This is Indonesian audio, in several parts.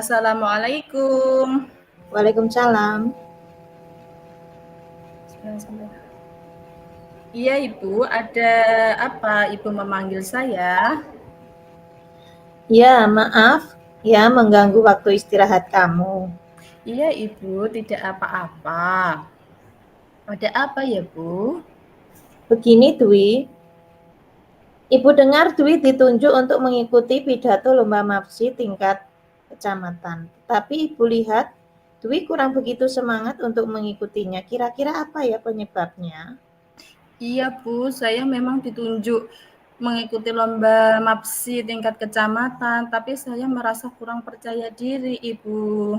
Assalamualaikum. Waalaikumsalam. Iya Ibu, ada apa Ibu memanggil saya? Ya, maaf ya mengganggu waktu istirahat kamu. Iya Ibu, tidak apa-apa. Ada apa ya Bu? Begini Dwi, Ibu dengar Dwi ditunjuk untuk mengikuti pidato lomba MAPSI tingkat kecamatan. Tapi Ibu lihat Dwi kurang begitu semangat untuk mengikutinya. Kira-kira apa ya penyebabnya? Iya Bu, saya memang ditunjuk mengikuti lomba MAPSI tingkat kecamatan, tapi saya merasa kurang percaya diri Ibu.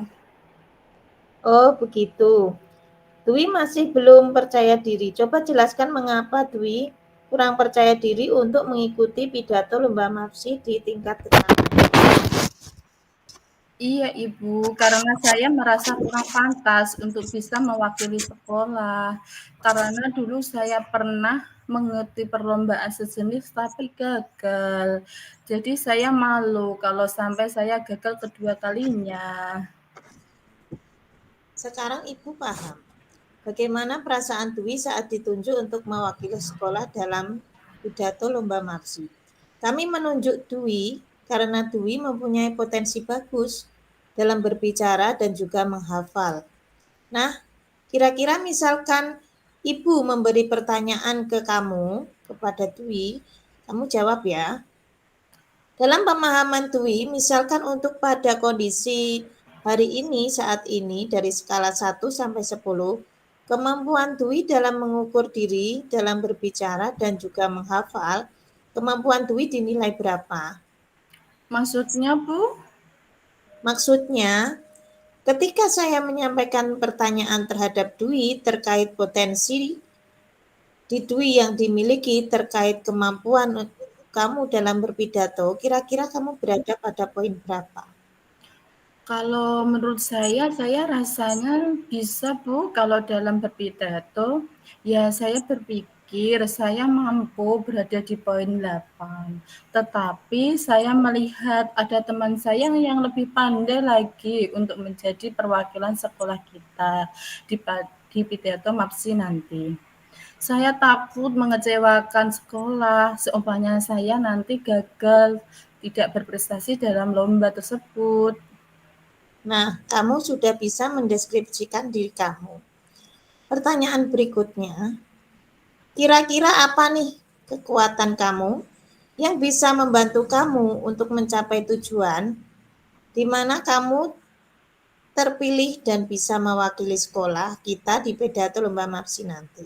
Oh begitu. Dwi masih belum percaya diri. Coba jelaskan mengapa Dwi kurang percaya diri untuk mengikuti pidato lomba MAPSI di tingkat kecamatan. Iya Ibu, karena saya merasa kurang pantas untuk bisa mewakili sekolah. Karena dulu saya pernah mengikuti perlombaan sejenis tapi gagal. Jadi saya malu kalau sampai saya gagal kedua kalinya. Sekarang Ibu paham bagaimana perasaan Dwi saat ditunjuk untuk mewakili sekolah dalam pidato lomba MAPSI. Kami menunjuk Dwi karena Dwi mempunyai potensi bagus dalam berbicara dan juga menghafal. Nah, kira-kira misalkan Ibu memberi pertanyaan ke kamu, kepada Dwi, kamu jawab ya. Dalam pemahaman Dwi, misalkan untuk pada kondisi hari ini, saat ini, dari skala 1 sampai 10, kemampuan Dwi dalam mengukur diri, dalam berbicara, dan juga menghafal, kemampuan Dwi dinilai berapa? Maksudnya Bu? Maksudnya, ketika saya menyampaikan pertanyaan terhadap Dwi terkait potensi di Dwi yang dimiliki terkait kemampuan kamu dalam berpidato, kira-kira kamu berada pada poin berapa? Kalau menurut saya rasanya bisa Bu, kalau dalam berpidato, ya saya berpikir saya mampu berada di poin 8. Tetapi saya melihat ada teman saya yang lebih pandai lagi untuk menjadi perwakilan sekolah kita di pidato MAPSI nanti. Saya takut mengecewakan sekolah, seumpamanya saya nanti gagal tidak berprestasi dalam lomba tersebut. Nah, kamu sudah bisa mendeskripsikan diri kamu. Pertanyaan berikutnya, kira-kira apa nih kekuatan kamu yang bisa membantu kamu untuk mencapai tujuan di mana kamu terpilih dan bisa mewakili sekolah kita di pidato lomba MAPSI nanti?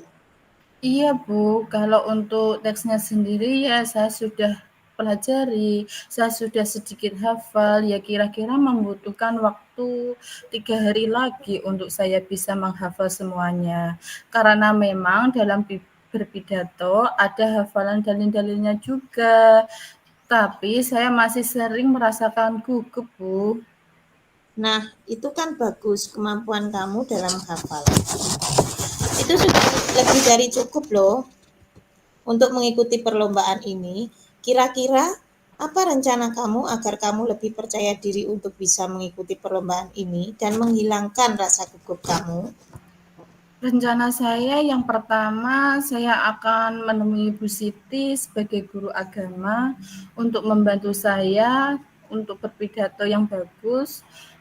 Iya Bu, kalau untuk teksnya sendiri ya saya sudah pelajari, saya sudah sedikit hafal, ya kira-kira membutuhkan waktu 3 hari lagi untuk saya bisa menghafal semuanya. Karena memang dalam berpidato ada hafalan dalil-dalilnya juga, tapi saya masih sering merasakan gugup Bu. Nah, itu kan bagus kemampuan kamu dalam hafal. Itu sudah lebih dari cukup loh untuk mengikuti perlombaan ini. Kira-kira apa rencana kamu agar kamu lebih percaya diri untuk bisa mengikuti perlombaan ini dan menghilangkan rasa gugup kamu? Rencana saya yang pertama, saya akan menemui Bu Siti sebagai guru agama untuk membantu saya untuk berpidato yang bagus.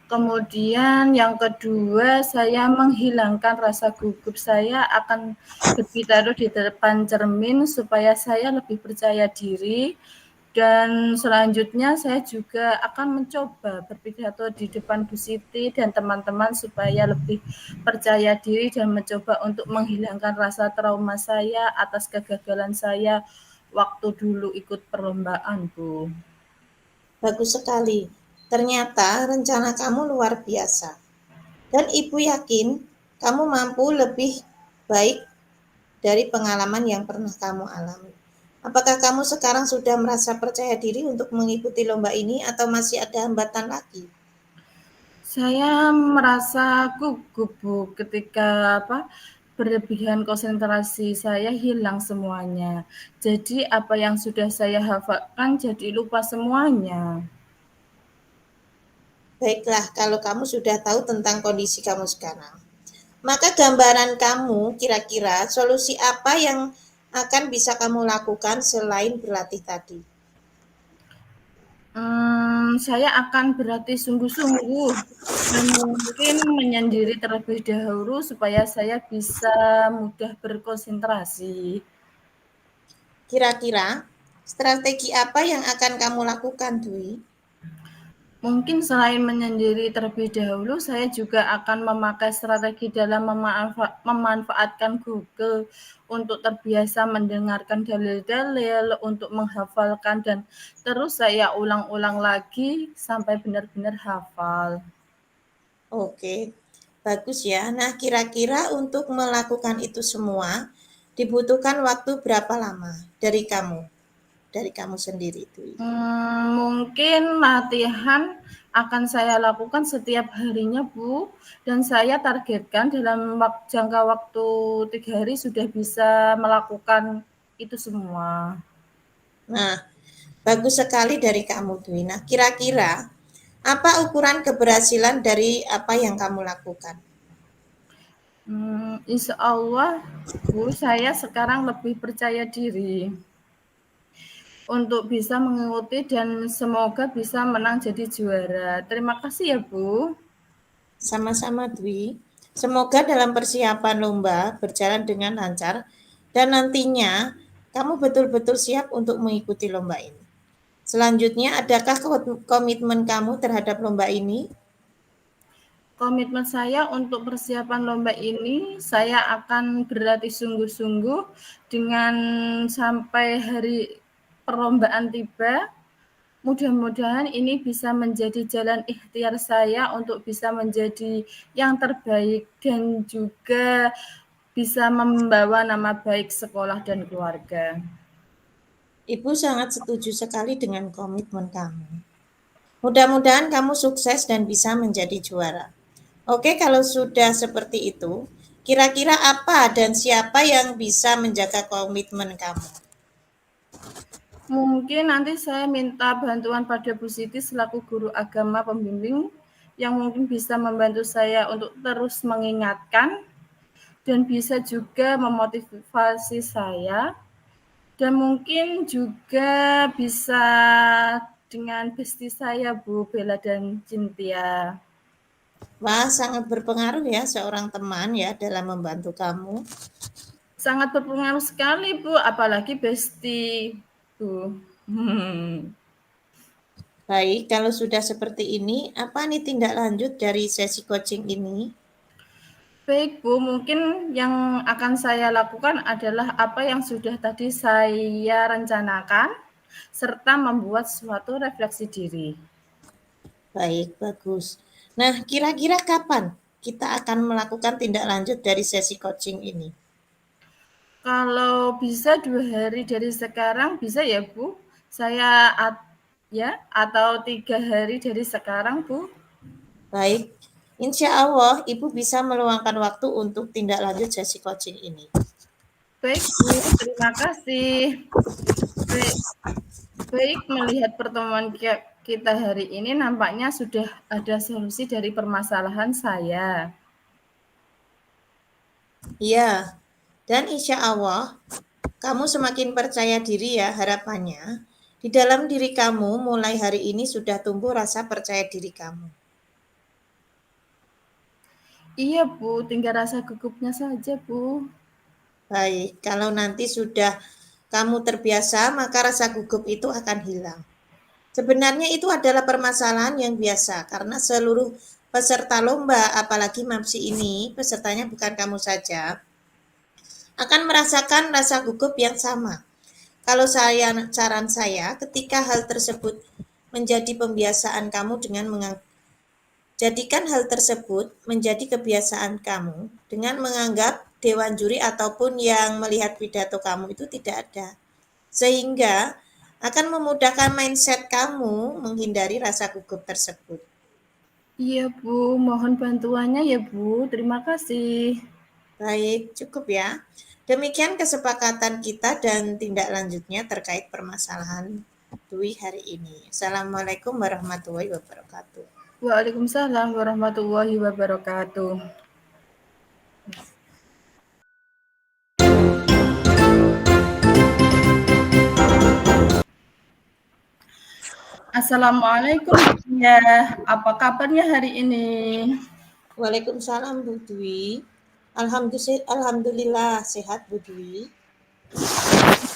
Kemudian yang kedua, saya menghilangkan rasa gugup saya akan berpidato di depan cermin supaya saya lebih percaya diri. Dan selanjutnya saya juga akan mencoba berpidato di depan Bu Siti dan teman-teman supaya lebih percaya diri dan mencoba untuk menghilangkan rasa trauma saya atas kegagalan saya waktu dulu ikut perlombaan, Bu. Bagus sekali. Ternyata rencana kamu luar biasa. Dan Ibu yakin kamu mampu lebih baik dari pengalaman yang pernah kamu alami. Apakah kamu sekarang sudah merasa percaya diri untuk mengikuti lomba ini atau masih ada hambatan lagi? Saya merasa gugup, Bu, ketika berlebihan konsentrasi saya hilang semuanya. Jadi apa yang sudah saya hafalkan jadi lupa semuanya. Baiklah, kalau kamu sudah tahu tentang kondisi kamu sekarang, maka gambaran kamu kira-kira solusi apa yang akan bisa kamu lakukan selain berlatih tadi? Saya akan berlatih sungguh-sungguh dan mungkin menyendiri terlebih dahulu supaya saya bisa mudah berkonsentrasi. Kira-kira strategi apa yang akan kamu lakukan, Dwi? Mungkin selain menyendiri terlebih dahulu, saya juga akan memakai strategi dalam memanfaatkan Google untuk terbiasa mendengarkan dalil-dalil, untuk menghafalkan, dan terus saya ulang-ulang lagi sampai benar-benar hafal. Oke, bagus ya. Nah, kira-kira untuk melakukan itu semua dibutuhkan waktu berapa lama dari kamu sendiri, Dwi? Mungkin latihan akan saya lakukan setiap harinya, Bu, dan saya targetkan dalam jangka waktu 3 hari sudah bisa melakukan itu semua. Nah, bagus sekali dari kamu, Dwi. Nah, kira-kira apa ukuran keberhasilan dari apa yang kamu lakukan? Insya Allah, Bu, saya sekarang lebih percaya diri untuk bisa mengikuti dan semoga bisa menang jadi juara. Terima kasih ya, Bu. Sama-sama, Dwi. Semoga dalam persiapan lomba berjalan dengan lancar dan nantinya kamu betul-betul siap untuk mengikuti lomba ini. Selanjutnya, adakah komitmen kamu terhadap lomba ini? Komitmen saya untuk persiapan lomba ini, saya akan berlatih sungguh-sungguh dengan sampai hari perlombaan tiba. Mudah-mudahan ini bisa menjadi jalan ikhtiar saya untuk bisa menjadi yang terbaik dan juga bisa membawa nama baik sekolah dan keluarga. Ibu sangat setuju sekali dengan komitmen kamu. Mudah-mudahan kamu sukses dan bisa menjadi juara. Oke, kalau sudah seperti itu, kira-kira apa dan siapa yang bisa menjaga komitmen kamu? Mungkin nanti saya minta bantuan pada Bu Siti selaku guru agama pembimbing yang mungkin bisa membantu saya untuk terus mengingatkan dan bisa juga memotivasi saya dan mungkin juga bisa dengan bestie saya Bu Bella dan Cynthia. Wah, sangat berpengaruh ya seorang teman ya dalam membantu kamu. Sangat berpengaruh sekali Bu, apalagi bestie Bu. Baik, kalau sudah seperti ini, apa nih tindak lanjut dari sesi coaching ini? Baik Bu, mungkin yang akan saya lakukan adalah apa yang sudah tadi saya rencanakan, serta membuat suatu refleksi diri. Baik, bagus. Nah, kira-kira kapan kita akan melakukan tindak lanjut dari sesi coaching ini? Kalau bisa 2 hari dari sekarang, bisa ya Bu? Saya ya, atau 3 hari dari sekarang Bu? Baik, insya Allah Ibu bisa meluangkan waktu untuk tindak lanjut sesi coaching ini. Baik Bu, terima kasih. Baik, baik melihat pertemuan kita hari ini nampaknya sudah ada solusi dari permasalahan saya. Iya, dan insya Allah kamu semakin percaya diri ya harapannya. Di dalam diri kamu mulai hari ini sudah tumbuh rasa percaya diri kamu. Iya Bu, tinggal rasa gugupnya saja Bu. Baik, kalau nanti sudah kamu terbiasa, maka rasa gugup itu akan hilang. Sebenarnya itu adalah permasalahan yang biasa karena seluruh peserta lomba, apalagi MAPSI ini, pesertanya bukan kamu saja, akan merasakan rasa gugup yang sama. Kalau saran saya, ketika hal tersebut menjadi pembiasaan kamu dengan jadikan hal tersebut menjadi kebiasaan kamu dengan menganggap dewan juri ataupun yang melihat pidato kamu itu tidak ada. Sehingga akan memudahkan mindset kamu menghindari rasa gugup tersebut. Iya Bu, mohon bantuannya ya Bu. Terima kasih. Baik, cukup ya. Demikian kesepakatan kita dan tindak lanjutnya terkait permasalahan Dwi hari ini. Assalamualaikum warahmatullahi wabarakatuh. Waalaikumsalam warahmatullahi wabarakatuh. Assalamualaikum ya. Apa kabarnya hari ini? Waalaikumsalam Bu Dwi. Alhamdulillah sehat Bu Dwi.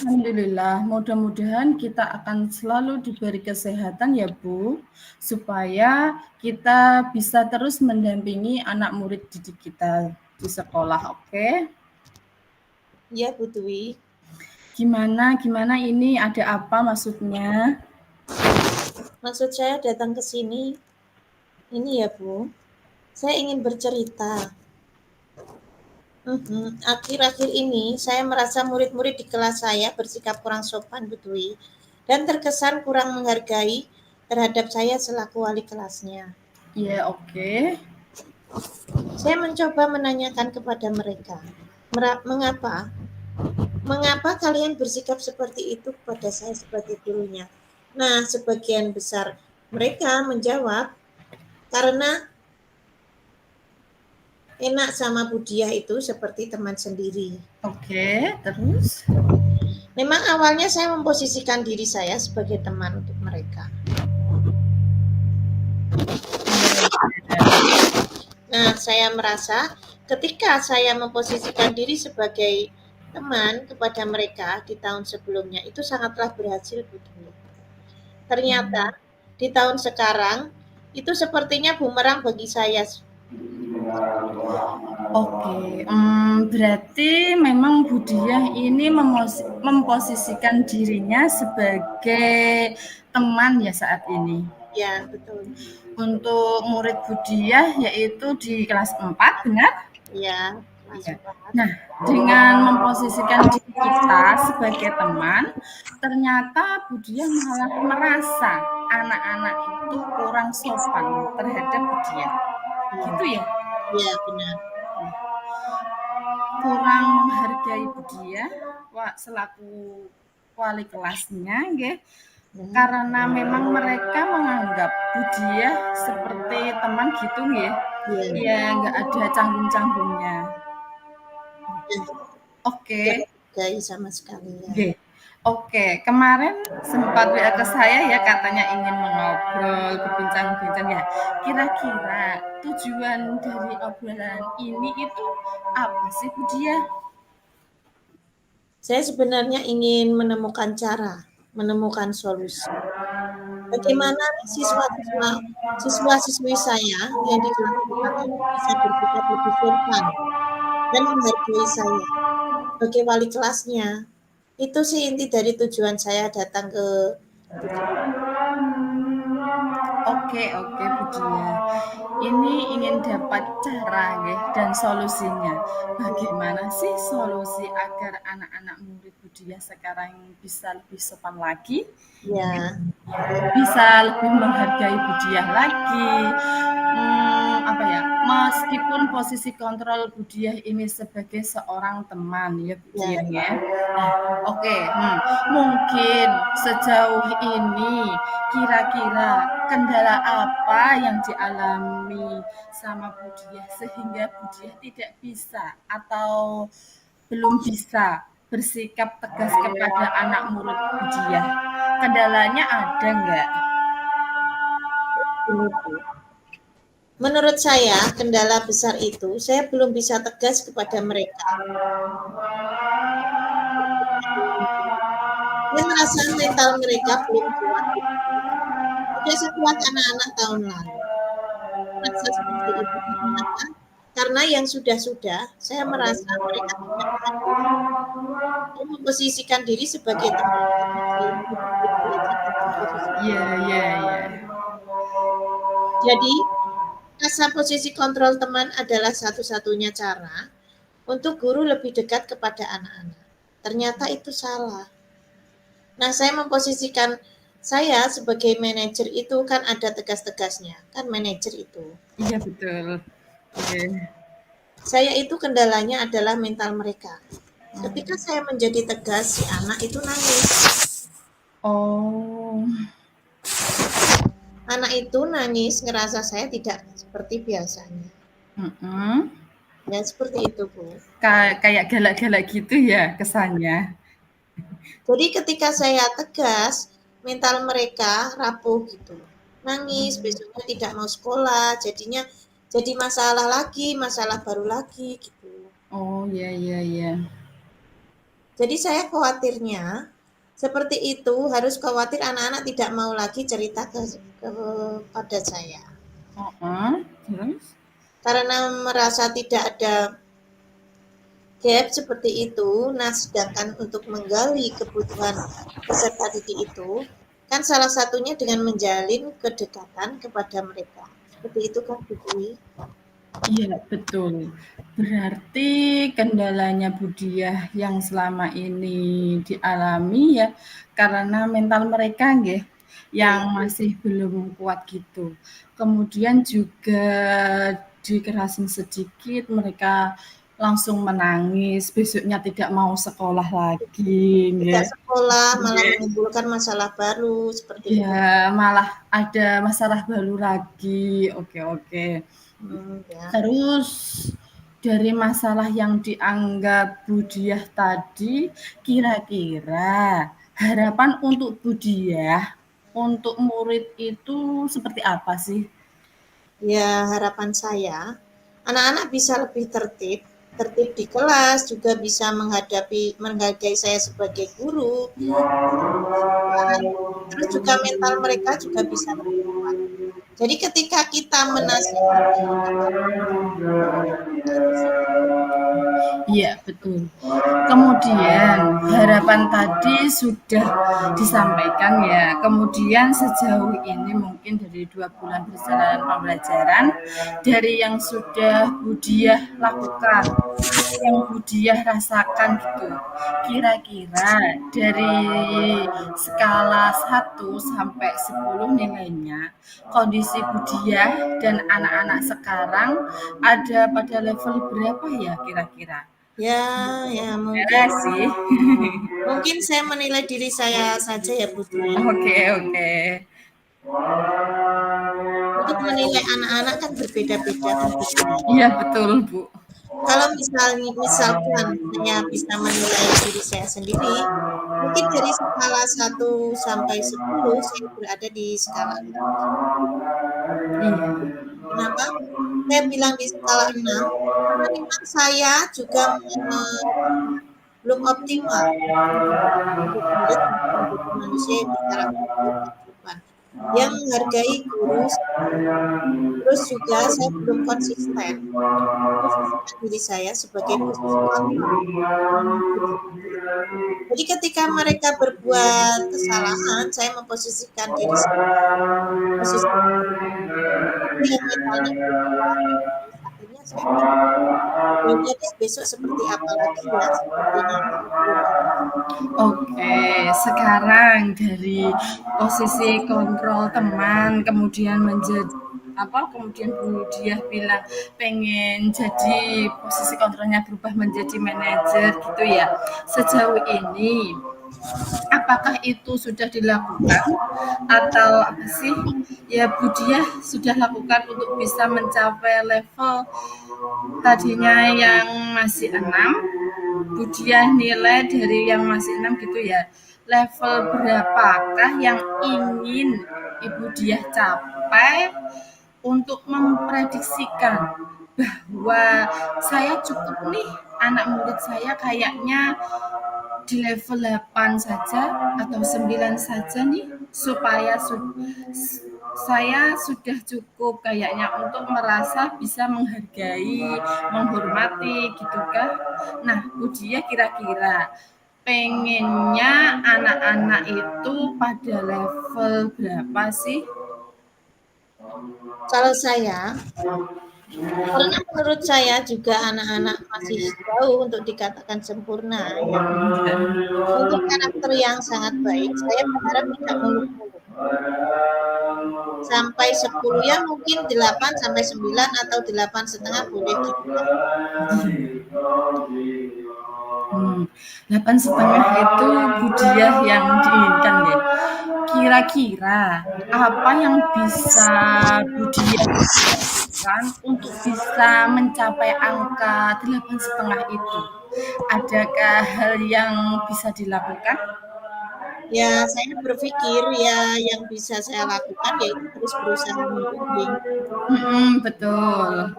Alhamdulillah, mudah-mudahan kita akan selalu diberi kesehatan ya Bu, supaya kita bisa terus mendampingi anak murid didik kita di sekolah, oke? Ya Bu Dwi. Gimana ini ada apa maksudnya? Maksud saya datang ke sini, ini ya Bu, saya ingin bercerita. Akhir-akhir ini saya merasa murid-murid di kelas saya bersikap kurang sopan Bu Dwi, dan terkesan kurang menghargai terhadap saya selaku wali kelasnya. Ya, oke. Saya mencoba menanyakan kepada mereka, mengapa kalian bersikap seperti itu kepada saya sebagai gurunya? Nah, sebagian besar mereka menjawab, karena enak sama Budiah itu seperti teman sendiri. Oke, terus? Memang awalnya saya memposisikan diri saya sebagai teman untuk mereka. Nah, saya merasa ketika saya memposisikan diri sebagai teman kepada mereka di tahun sebelumnya itu sangatlah berhasil, Bu Dwi. Ternyata di tahun sekarang itu sepertinya bumerang bagi saya. Oke, berarti memang Budiah ini memposisikan dirinya sebagai teman ya saat ini. Ya, betul. Untuk murid Budiah yaitu di kelas 4, benar? Ya, ya. Nah, dengan memposisikan diri kita sebagai teman, ternyata Budiah malah merasa anak-anak itu kurang sopan terhadap Budiah. Gitu ya? Iya, benar. Kurang menghargai Budiah selaku wali kelasnya, nggih. Karena memang mereka menganggap Budiah seperti teman gitu nggih. Ya, nggak ada canggung-canggungnya. Oke. Gak sama sekali ya. Oke. Oke, kemarin sempat WA ke saya ya katanya ingin mengobrol, berbincang-bincang ya. Kira-kira tujuan dari obrolan ini itu apa sih Budiah? Saya sebenarnya ingin menemukan cara, menemukan solusi. Bagaimana siswa-siswi saya yang di kelas ini bisa bersikap lebih sopan dan menghargai saya sebagai wali kelasnya. Itu sih inti dari tujuan saya datang ke Oke, Budiah. Ini ingin dapat cara ya, dan solusinya. Bagaimana sih solusi agar anak-anak murid Budiah sekarang bisa lebih sopan lagi? Ya. Bisa lebih menghargai Budiah lagi. Meskipun posisi kontrol Budiah ini sebagai seorang teman ya Budiah ya. Oke, mungkin sejauh ini kira-kira kendala apa yang dialami sama Budiah sehingga Budiah tidak bisa atau belum bisa bersikap tegas kepada anak murid Budiah? Kendalanya ada nggak? Menurut saya, kendala besar itu saya belum bisa tegas kepada mereka. Saya merasa mental mereka belum kuat. Tidak sekuat anak-anak tahun lalu. Merasa seperti itu kenapa? Karena yang sudah-sudah, saya merasa mereka tidak mampu memposisikan diri sebagai teman. Iya. Jadi, rasa posisi kontrol teman adalah satu-satunya cara untuk guru lebih dekat kepada anak-anak. Ternyata itu salah. Nah, saya memposisikan saya sebagai manajer itu kan ada tegas-tegasnya, kan manajer itu. Iya, betul. Okay. Saya itu kendalanya adalah mental mereka. Ketika saya menjadi tegas, si anak itu nangis. Oh. Anak itu nangis ngerasa saya tidak seperti biasanya. Mm-mm. Ya seperti itu, Bu. Kayak galak-galak gitu ya kesannya. Jadi ketika saya tegas, mental mereka rapuh gitu. Nangis, besoknya tidak mau sekolah, jadinya jadi masalah lagi, masalah baru lagi gitu. Oh, iya iya iya. Jadi saya khawatirnya seperti itu, harus khawatir anak-anak tidak mau lagi cerita kepada saya. Heeh, terus? Karena merasa tidak ada gap seperti itu, nah sedangkan untuk menggali kebutuhan peserta didik itu, kan salah satunya dengan menjalin kedekatan kepada mereka. Seperti itu kan Bu Dwi? Iya, betul. Berarti kendalanya Bu Diah yang selama ini dialami ya karena mental mereka nggih, yang Iya. masih belum kuat gitu. Kemudian juga dikerasin sedikit mereka langsung menangis, besoknya tidak mau sekolah lagi Tidak nggih. sekolah malah Nggih. menimbulkan masalah baru seperti itu. Ya, malah ada masalah baru lagi. Oke oke. Ya. Terus dari masalah yang dianggap Budiah tadi, kira-kira harapan untuk Budiah untuk murid itu seperti apa sih? Ya, harapan saya anak-anak bisa lebih tertib, tertib di kelas, juga bisa menghargai saya sebagai guru, terus juga mental mereka juga bisa lebih kuat. Jadi ketika kita menasihati itu sih. Iya, betul. Kemudian harapan tadi sudah disampaikan ya. Kemudian sejauh ini mungkin dari 2 bulan perjalanan pembelajaran, dari yang sudah Budiah lakukan, yang Budiah rasakan gitu. Kira-kira dari skala 1 sampai 10 nilainya, kondisi Budiah dan anak-anak sekarang ada pada level berapa ya kira-kira? Ya, ya Merah mungkin sih. mungkin saya menilai diri saya saja ya Bu Dwi. Oke, oke. Untuk menilai anak-anak kan berbeda-beda kan Bu Dwi. Iya, betul, Bu. Kalau misalkan saya bisa menilai diri saya sendiri, mungkin dari skala 1 sampai 10 saya berada di skala 6. Iya. Kenapa? Saya bilang di skala 6 karena memang saya juga belum optimal menjadi murid untuk menjadi manusia yang bicara berkehidupan, yang menghargai guru, terus juga saya belum konsisten memposisikan diri saya sebagai posisi kontrol. Jadi ketika mereka berbuat kesalahan, saya memposisikan diri saya posisi tapi yang mentalnya belum kuat, terus akhirnya saya bilang, ya udah deh besok seperti apa lagi ya, sepertinya saya belum optimal. Oke, sekarang dari posisi kontrol teman, kemudian menjadi apa? Kemudian Bu Diah bilang pengen jadi posisi kontrolnya berubah menjadi manajer gitu ya. Sejauh ini apakah itu sudah dilakukan atau apa sih ya Bu Diah sudah lakukan untuk bisa mencapai level tadinya yang masih 6, Bu Diah nilai dari yang masih 6 gitu ya, level berapakah yang ingin Ibu Diah capai untuk memprediksikan bahwa saya cukup nih, anak murid saya kayaknya di level 8 saja atau 9 saja nih supaya saya sudah cukup kayaknya untuk merasa bisa menghargai, menghormati gitu kan. Nah, Bu Dia kira-kira pengennya anak-anak itu pada level berapa sih? Kalau saya, karena menurut saya juga anak-anak masih jauh untuk dikatakan sempurna ya. Untuk karakter yang sangat baik, saya berharap tidak muluk-muluk. Sampai 10 ya mungkin 8 sampai 9 atau 8,5 boleh gitu ya. 8,5 itu Budiah yang diinginkan ya. Kira-kira apa yang bisa Budiah lakukan untuk bisa mencapai angka 8,5 itu? Adakah hal yang bisa dilakukan? Ya, saya berpikir ya yang bisa saya lakukan yaitu terus berusaha Betul.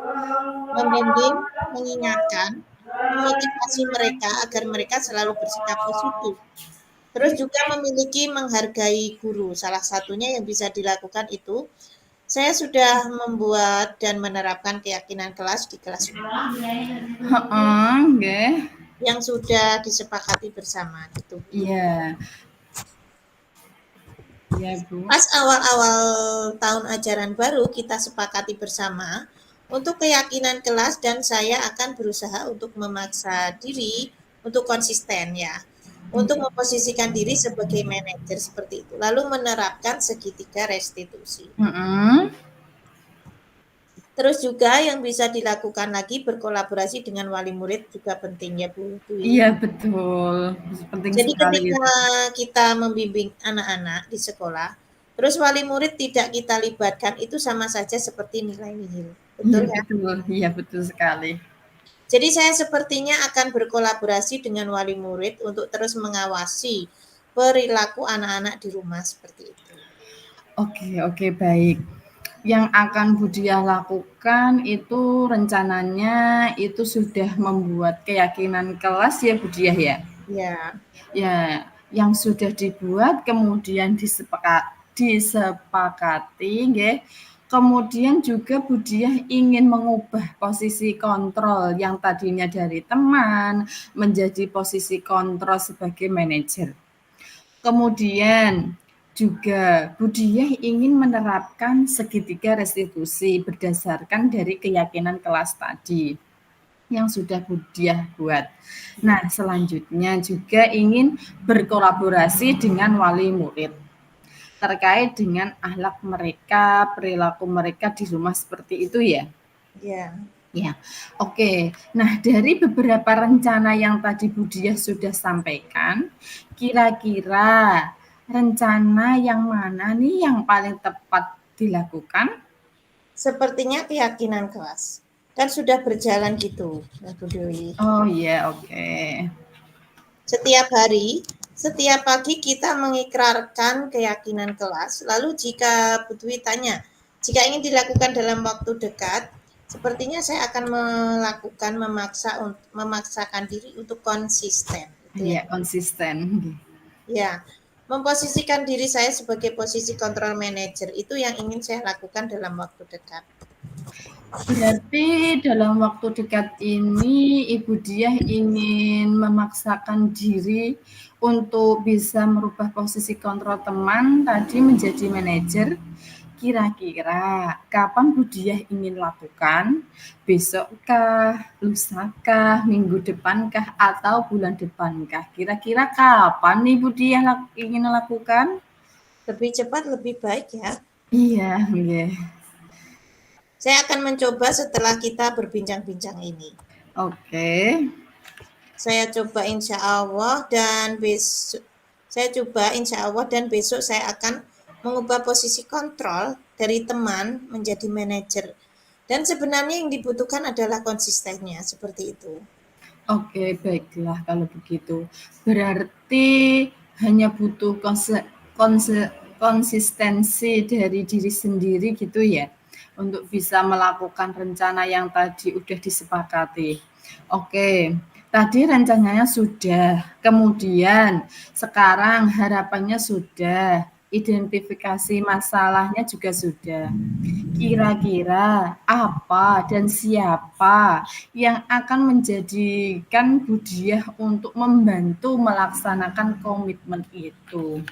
membimbing, mengingatkan, memotivasi mereka agar mereka selalu bersikap positif. Terus juga memiliki menghargai guru. Salah satunya yang bisa dilakukan itu, saya sudah membuat dan menerapkan keyakinan kelas di kelas Heeh, nggih. yang sudah disepakati bersama gitu. Iya. Iya, Bu. Pas awal-awal tahun ajaran baru kita sepakati bersama untuk keyakinan kelas dan saya akan berusaha untuk memaksa diri untuk konsisten ya. Untuk memposisikan diri sebagai manajer seperti itu. Lalu menerapkan segitiga restitusi. Mm-mm. Terus juga yang bisa dilakukan lagi berkolaborasi dengan wali murid juga penting ya Bu Dwi. Iya, betul. Penting Jadi sekali ketika itu. kita membimbing anak-anak di sekolah, terus wali murid tidak kita libatkan itu sama saja seperti nilai nihil. Iya, Betul ya? betul. Iya, betul sekali. Jadi saya sepertinya akan berkolaborasi dengan wali murid untuk terus mengawasi perilaku anak-anak di rumah seperti itu. Oke, baik. Yang akan Budiah lakukan itu rencananya itu sudah membuat keyakinan kelas ya Budiah ya? Ya, Ya, yang sudah dibuat kemudian disepakati nggih. Kemudian juga Budiah ingin mengubah posisi kontrol yang tadinya dari teman menjadi posisi kontrol sebagai manajer. Kemudian juga Budiah ingin menerapkan segitiga restitusi berdasarkan dari keyakinan kelas tadi yang sudah Budiah buat. Nah, selanjutnya juga ingin berkolaborasi dengan wali murid terkait dengan akhlak mereka, perilaku mereka di rumah seperti itu ya. ya. Ya, oke. Nah, dari beberapa rencana yang tadi Budiah sudah sampaikan, kira-kira rencana yang mana nih yang paling tepat dilakukan? Sepertinya keyakinan kelas. Kan sudah berjalan gitu, Bu Dewi. Oh iya, oke. Setiap hari, setiap pagi kita mengikrarkan keyakinan kelas. Lalu jika Bu Dwi tanya, jika ingin dilakukan dalam waktu dekat, sepertinya saya akan memaksakan diri untuk konsisten. Gitu ya. Iya, konsisten. Ya, memposisikan diri saya sebagai posisi kontrol manager itu yang ingin saya lakukan dalam waktu dekat. Berarti dalam waktu dekat ini Ibu Diah ingin memaksakan diri untuk bisa merubah posisi kontrol teman tadi menjadi manajer. Kira-kira kapan Bu Diah ingin lakukan? Besokkah, lusakah, minggu depankah, atau bulan depankah? Kira-kira kapan nih Bu Diah ingin lakukan? Lebih cepat lebih baik ya. Iya, nggih. Saya akan mencoba setelah kita berbincang-bincang ini. Oke. Saya coba insya Allah dan besok saya akan mengubah posisi kontrol dari teman menjadi manajer. Dan sebenarnya yang dibutuhkan adalah konsistennya seperti itu. Oke, baiklah kalau begitu. Berarti hanya butuh konsistensi dari diri sendiri gitu ya, untuk bisa melakukan rencana yang tadi udah disepakati. Oke, tadi rencananya sudah, kemudian sekarang harapannya sudah, identifikasi masalahnya juga sudah. Kira-kira apa dan siapa yang akan menjadikan Budiah untuk membantu melaksanakan komitmen itu?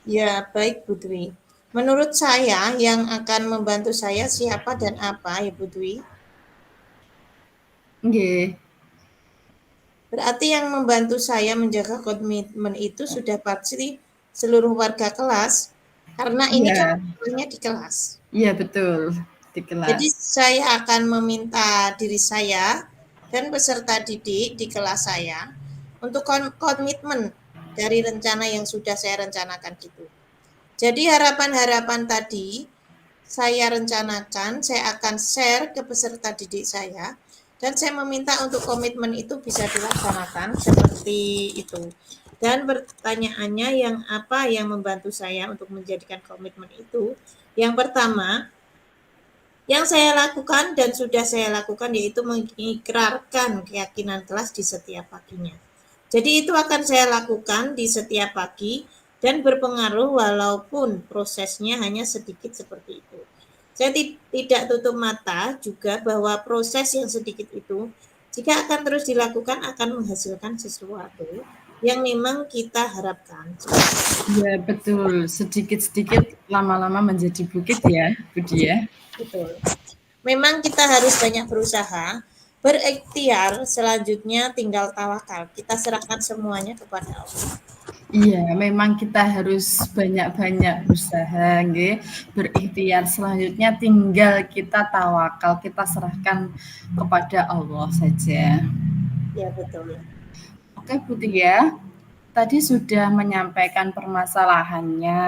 Ya, baik Bu Dwi. Menurut saya yang akan membantu saya siapa dan apa ya Bu Dwi? Nggih. Berarti yang membantu saya menjaga komitmen itu sudah pasti seluruh warga kelas karena ini kan Iya. masalahnya di kelas. Iya betul, di Jadi kelas. saya akan meminta diri saya dan peserta didik di kelas saya untuk komitmen dari rencana yang sudah saya rencanakan itu. Jadi harapan-harapan tadi saya rencanakan, saya akan share ke peserta didik saya, dan saya meminta untuk komitmen itu bisa dilaksanakan seperti itu. Dan pertanyaannya yang apa yang membantu saya untuk menjadikan komitmen itu? Yang pertama, yang saya lakukan dan sudah saya lakukan yaitu mengikrarkan keyakinan kelas di setiap paginya. Jadi itu akan saya lakukan di setiap pagi dan berpengaruh walaupun prosesnya hanya sedikit seperti itu. Saya tidak tutup mata juga bahwa proses yang sedikit itu jika akan terus dilakukan akan menghasilkan sesuatu yang memang kita harapkan. Ya, betul. Sedikit-sedikit lama-lama menjadi bukit ya, Budi ya. Betul. Memang kita harus banyak berusaha, berikhtiar, selanjutnya tinggal tawakal. Kita serahkan semuanya kepada Allah. Iya, memang kita harus banyak-banyak berusaha, nggih, berikhtiar. Selanjutnya tinggal kita tawakal, kita serahkan kepada Allah saja. Ya, betul. Oke, Putih ya. Tadi sudah menyampaikan permasalahannya,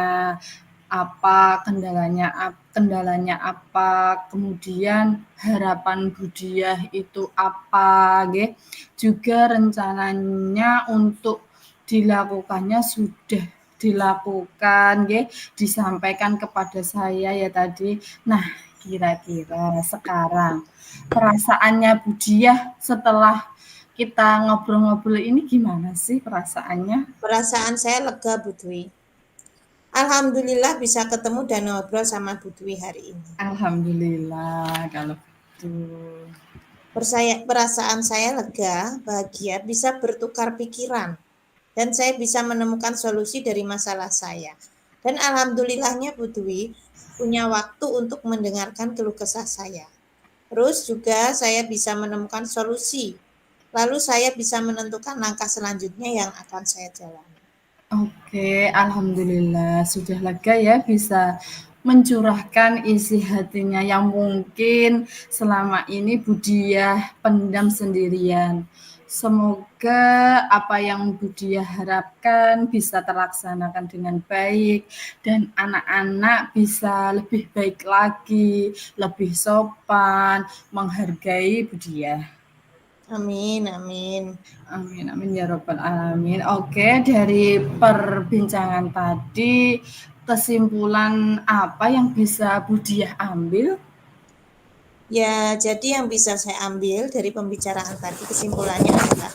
apa kendalanya apa, kemudian harapan Budiah itu apa, nggih. Juga rencananya untuk dilakukannya sudah dilakukan, nggih, disampaikan kepada saya ya tadi. Nah, kira-kira sekarang perasaannya Budiah setelah kita ngobrol-ngobrol ini gimana sih perasaannya? Perasaan saya lega, Bu Dwi. Alhamdulillah bisa ketemu dan ngobrol sama Bu Dwi hari ini. Alhamdulillah kalau gitu. Perasaan saya lega, bahagia, bisa bertukar pikiran. Dan saya bisa menemukan solusi dari masalah saya. Dan alhamdulillahnya Bu Dwi punya waktu untuk mendengarkan keluh kesah saya. Terus juga saya bisa menemukan solusi. Lalu saya bisa menentukan langkah selanjutnya yang akan saya jalani. Oke, alhamdulillah sudah lega ya bisa mencurahkan isi hatinya yang mungkin selama ini Budiah pendam sendirian. Semoga apa yang Budiah harapkan bisa terlaksanakan dengan baik dan anak-anak bisa lebih baik lagi, lebih sopan, menghargai Budiah. Amin, amin. Amin, amin ya robbal alamin. Oke, dari perbincangan tadi, kesimpulan apa yang bisa Budiah ambil? Ya, jadi yang bisa saya ambil dari pembicaraan tadi kesimpulannya adalah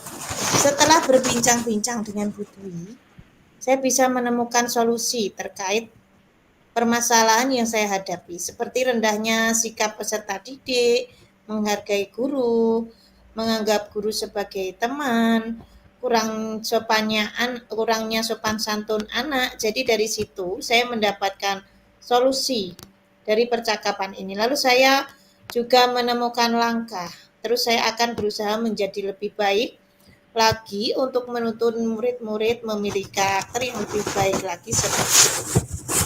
setelah berbincang-bincang dengan Bu Dwi, saya bisa menemukan solusi terkait permasalahan yang saya hadapi, seperti rendahnya sikap peserta didik, menghargai guru, menganggap guru sebagai teman, kurangnya sopan santun anak. Jadi dari situ saya mendapatkan solusi dari percakapan ini. Lalu saya juga menemukan langkah. Terus saya akan berusaha menjadi lebih baik lagi untuk menuntun murid-murid memiliki karakter yang lebih baik lagi seperti itu.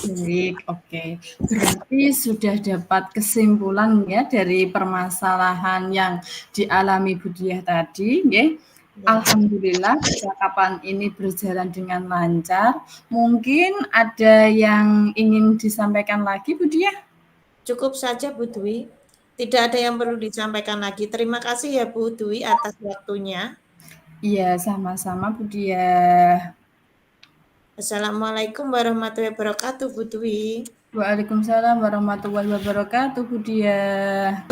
Baik, oke. Berarti sudah dapat kesimpulan ya dari permasalahan yang dialami Budiah tadi, nggih. Ya. Alhamdulillah percakapan ini berjalan dengan lancar. Mungkin ada yang ingin disampaikan lagi, Budiah? Cukup saja Bu Dwi. Tidak ada yang perlu disampaikan lagi. Terima kasih ya Bu Dwi atas waktunya. Iya, sama-sama Budiah. Assalamualaikum warahmatullahi wabarakatuh Bu Dwi. Waalaikumsalam warahmatullahi wabarakatuh, Budiah.